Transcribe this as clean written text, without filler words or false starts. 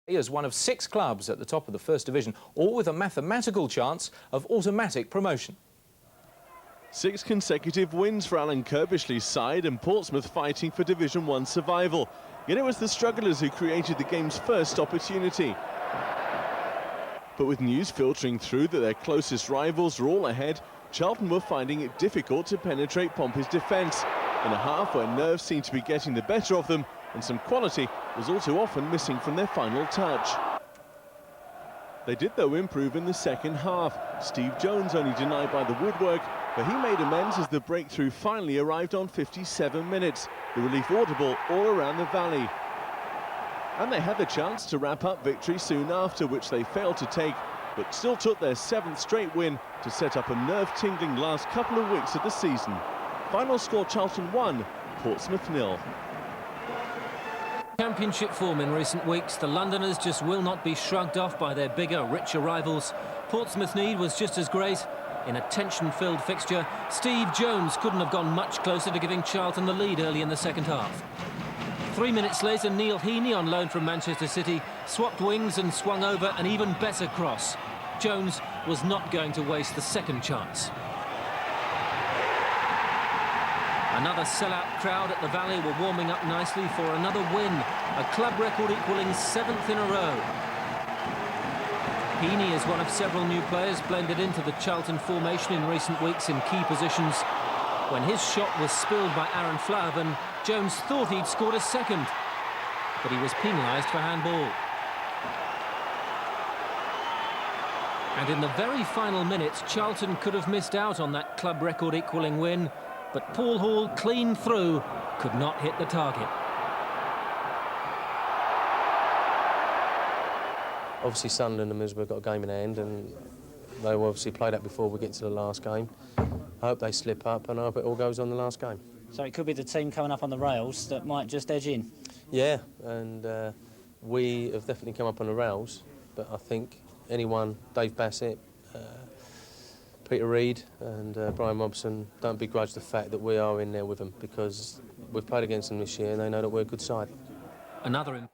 As one of 6 clubs at the top of the First Division, all with a mathematical chance of automatic promotion. 6 consecutive wins for Alan Kirbishley's side and Portsmouth fighting for Division 1 survival. Yet it was the strugglers who created the game's first opportunity. But with news filtering through that their closest rivals were all ahead, Charlton were finding it difficult to penetrate Pompey's defence in a half where nerves seemed to be getting the better of them and some quality was all too often missing from their final touch. They did, though, improve in the second half. Steve Jones only denied by the woodwork, but he made amends as the breakthrough finally arrived on 57 minutes. The relief audible all around the valley. And they had the chance to wrap up victory soon after, which they failed to take, but still took their 7th straight win to set up a nerve-tingling last couple of weeks of the season. Final score: Charlton 1, Portsmouth 0. Championship form in recent weeks, the Londoners just will not be shrugged off by their bigger, richer rivals. Portsmouth need was just as great. In a tension-filled fixture, Steve Jones couldn't have gone much closer to giving Charlton the lead early in the second half. 3 minutes later, Neil Heaney, on loan from Manchester City, swapped wings and swung over an even better cross. Jones was not going to waste the second chance. Another sellout crowd at the Valley were warming up nicely for another win, a club record equaling 7th in a row. Heaney is one of several new players blended into the Charlton formation in recent weeks in key positions. When his shot was spilled by Aaron Flahavan, Jones thought he'd scored a second, but he was penalised for handball. And in the very final minutes, Charlton could have missed out on that club record equalling win, but Paul Hall, clean through, could not hit the target. Obviously Sunderland and Middlesbrough got a game in hand, and they will obviously play that before we get to the last game. I hope they slip up, and I hope it all goes on the last game. So it could be the team coming up on the rails that might just edge in? Yeah, and we have definitely come up on the rails, but I think anyone, Dave Bassett, Peter Reid and Brian Robson, don't begrudge the fact that we are in there with them, because we've played against them this year and they know that we're a good side. Another